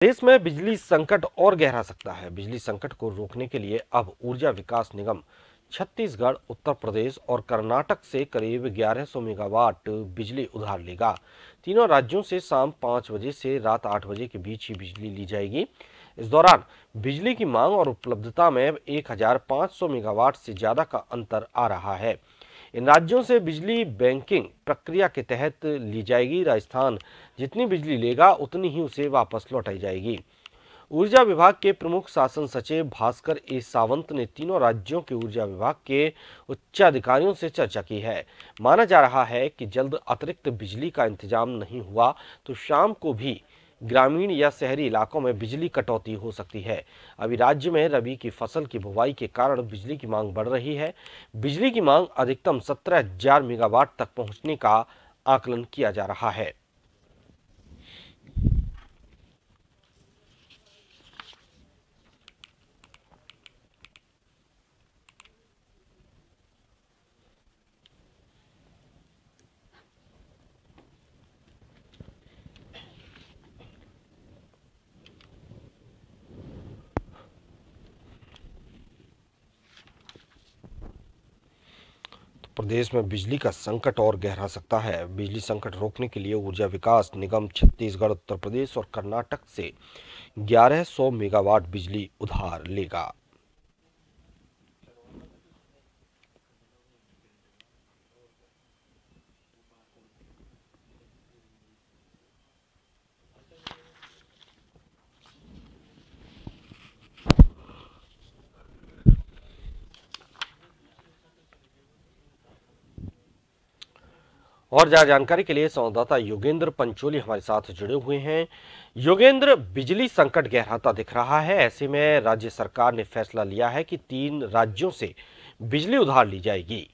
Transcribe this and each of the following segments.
देश में बिजली संकट और गहरा सकता है। बिजली संकट को रोकने के लिए अब ऊर्जा विकास निगम छत्तीसगढ़, उत्तर प्रदेश और कर्नाटक से करीब 1100 मेगावाट बिजली उधार लेगा। तीनों राज्यों से शाम 5 बजे से रात 8 बजे के बीच ही बिजली ली जाएगी। इस दौरान बिजली की मांग और उपलब्धता में 1500 मेगावाट से ज्यादा का अंतर आ रहा है। इन राज्यों से बिजली बैंकिंग प्रक्रिया के तहत ली जाएगी। राजस्थान जितनी बिजली लेगा उतनी ही उसे वापस लौटाई जाएगी। ऊर्जा विभाग के प्रमुख शासन सचिव भास्कर ए सावंत ने तीनों राज्यों के ऊर्जा विभाग के उच्चाधिकारियों से चर्चा की है। माना जा रहा है कि जल्द अतिरिक्त बिजली का इंतजाम नहीं हुआ तो शाम को भी ग्रामीण या शहरी इलाकों में बिजली कटौती हो सकती है। अभी राज्य में रबी की फसल की बुवाई के कारण बिजली की मांग बढ़ रही है। बिजली की मांग अधिकतम 17,000 मेगावाट तक पहुंचने का आकलन किया जा रहा है। प्रदेश में बिजली का संकट और गहरा सकता है। बिजली संकट रोकने के लिए ऊर्जा विकास निगम छत्तीसगढ़, उत्तर प्रदेश और कर्नाटक से 1100 मेगावाट बिजली उधार लेगा। और ज्यादा जानकारी के लिए संवाददाता योगेंद्र पंचोली हमारे साथ जुड़े हुए हैं। योगेंद्र, बिजली संकट गहराता दिख रहा है। ऐसे में राज्य सरकार ने फैसला लिया है कि 3 राज्यों से बिजली उधार ली जाएगी।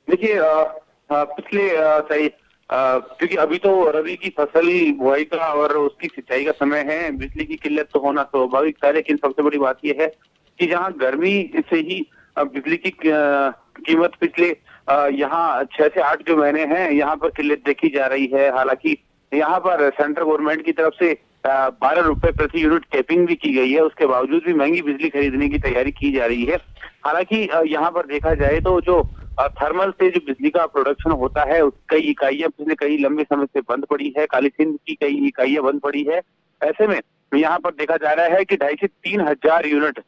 देखिए, पिछले सही क्योंकि अभी तो रबी की फसल बुआई का और उसकी सिंचाई का समय है। बिजली की किल्लत तो होना स्वाभाविक था, लेकिन सबसे बड़ी बात यह है कि जहां गर्मी से ही बिजली की कीमत पिछले यहाँ 6 से 8 जो महीने हैं यहाँ पर किल्लत देखी जा रही है। हालांकि यहाँ पर सेंट्रल गवर्नमेंट की तरफ से 12 रुपए प्रति यूनिट कैपिंग भी की गई है। उसके बावजूद भी महंगी बिजली खरीदने की तैयारी की जा रही है। हालांकि यहाँ पर देखा जाए तो जो थर्मल से जो बिजली का प्रोडक्शन होता है, कई इकाइयां पिछले कई लंबे समय से बंद पड़ी है। काली सिंध की कई इकाइयां बंद पड़ी है। ऐसे में यहाँ पर देखा जा रहा है कि 2,500 से 3,000 यूनिट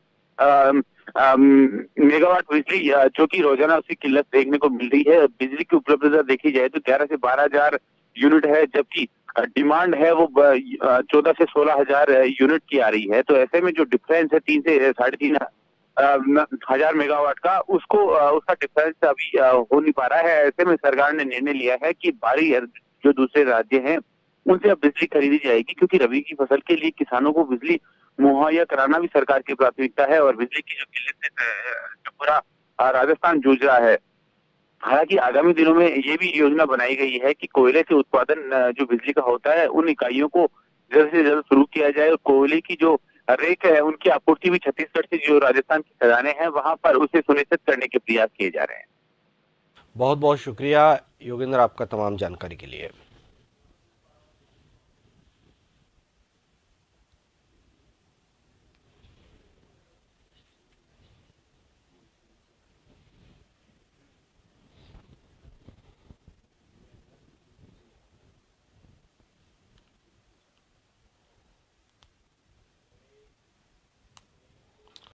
मेगावाट बिजली जो कि रोजाना उसकी किल्लत देखने को मिल रही है। बिजली की उपलब्धता देखी जाए तो 11 से 12,000 यूनिट है, जबकि डिमांड है वो 14 से 16,000 यूनिट की आ रही है। तो ऐसे में जो डिफरेंस है 3 से 3,500 हजार मेगावाट का, उसका डिफरेंस अभी हो नहीं पा रहा है। ऐसे में सरकार ने निर्णय लिया है कि बाहरी जो दूसरे राज्य हैं उनसे अब बिजली खरीदी जाएगी, क्योंकि रबी की फसल के लिए किसानों को बिजली मुहैया कराना भी सरकार की प्राथमिकता है और बिजली की जो किल्लत से जो पूरा राजस्थान जूझ रहा है। हालांकि आगामी दिनों में ये भी योजना बनाई गई है कि कोयले से उत्पादन जो बिजली का होता है उन इकाइयों को जल्द से जल्द शुरू किया जाए और कोयले की जो रेक है उनकी आपूर्ति भी छत्तीसगढ़ से जो राजस्थान की खदानें हैं वहां पर उसे सुनिश्चित करने के प्रयास किए जा रहे हैं। बहुत बहुत शुक्रिया योगेंद्र, आपका तमाम जानकारी के लिए।